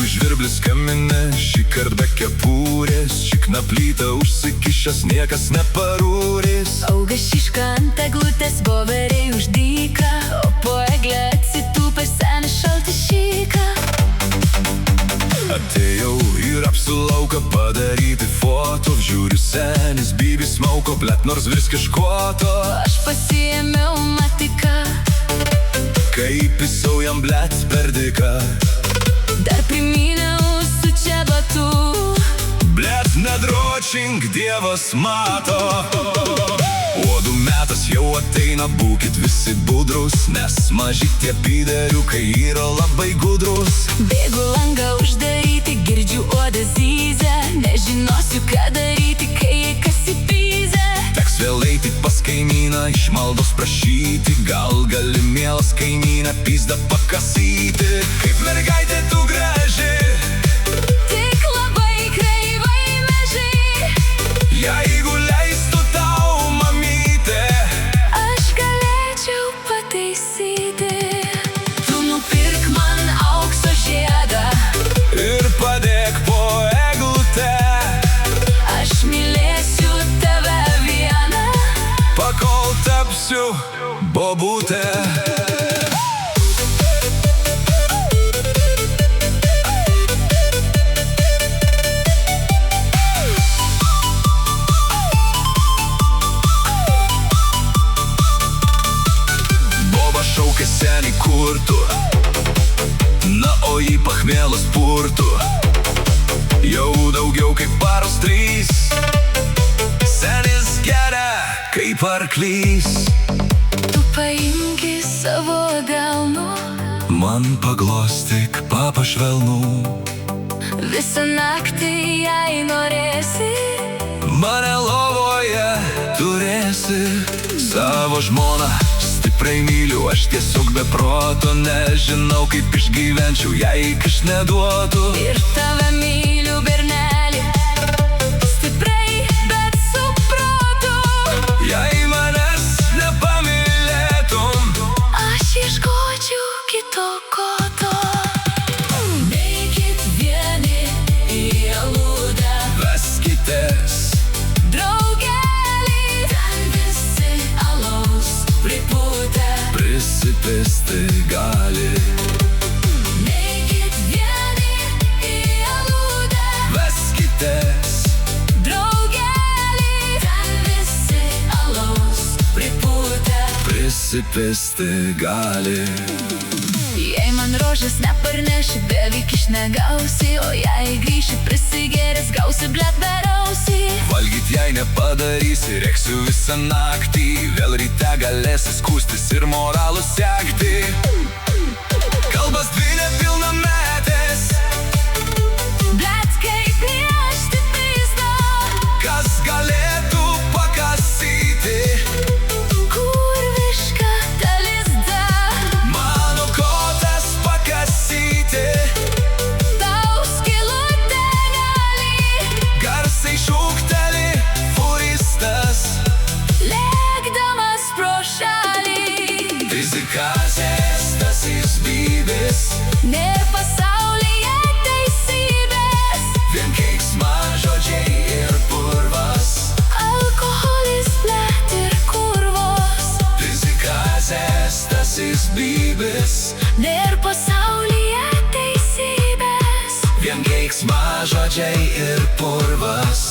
žvirblis kamine, šį kart be kepurės, šikna plyta užsikišęs, niekas neparūrės. Auga šiška ant eglutės, voveriai už dyką, o po eglę atsitūpęs senis šaltas šyka. Atėjau ir apsilauką padaryti foto, žiūriu senis, bybis smauko, blet nors viskas škoto. Aš pasiėmiau matiką, kaip pisau jam blet per dyką. dar priminiau su čia batu. Blet nedročink, Dievas mato. Uodų metas jau ateina, būkit visi budrus, nes maži tie pyderiukai yra labai gudrus. Bėgu langą uždaryti, girdžiu uodą zyzę, nežinosiu ką daryti, kai jai kas į pizę. Teks vėl eiti pas kaimyną, iš maldos prašyti, gal gali mielas kaimyną pizdą pakasyti. Kaip mergaitė tu graži, Tik labai kreivai meži, jeigu leistų tau mamytė, aš galėčiau pataisyti. Tu nupirk man aukso žiedą, ir padėk po eglutę, aš mylėsiu tave vieną. pakol tapsiu bobutė. Boba šaukė senį kurtų, na o jį pachmėlas purtų. Jau daugiau kaip paros 3, senis geria kaip arklys. Tu paimki savo delnu, Man paglostyk papą švelnų, visą naktį jei norėsi. mane lovoje turėsi. Savo žmoną stipriai myliu, aš tiesiog be proto nežinau, kaip išgyvenčiau, jei kaž neduotų. Ir tave myliu, berneli, stipriai, bet su protu. Jei manęs nepamylėtum, Aš ieškočiau kito koto. Neikit vieni į aludę, veskitės, draugelį, ten visi alaus pripūtę. prisipesti gali. Neikit vieni į aludę, Veskitės, draugelį, ten visi alaus pripūtę. prisipesti gali. Jei man rožės neparneši, beveik išnegausi, o jei grįši prisigėręs, gausi blet berausi. Valgyt jei nepadarysi, rėksiu visą naktį, vėl ryte galėsi skūstis ir moralų siekti. Kalbas dvi nepilnametės, Blet kaip niežti pizda, kas galėtų pakasyti kur viška ta lizda. mano kotas pakasyti. Tau skylutė gali, Garsiai šūkteli furistas, lėkdamas pro šalį. fizikazės tasis bybis, Nėr pasaulyje teisybės, vien keiksmažodžiai ir purvas. alkoholis, blet ir kurvos. Fizikazės tasis bybis, Nėr pasaulyje teisybės, vien keiksmažodžiai ir purvas.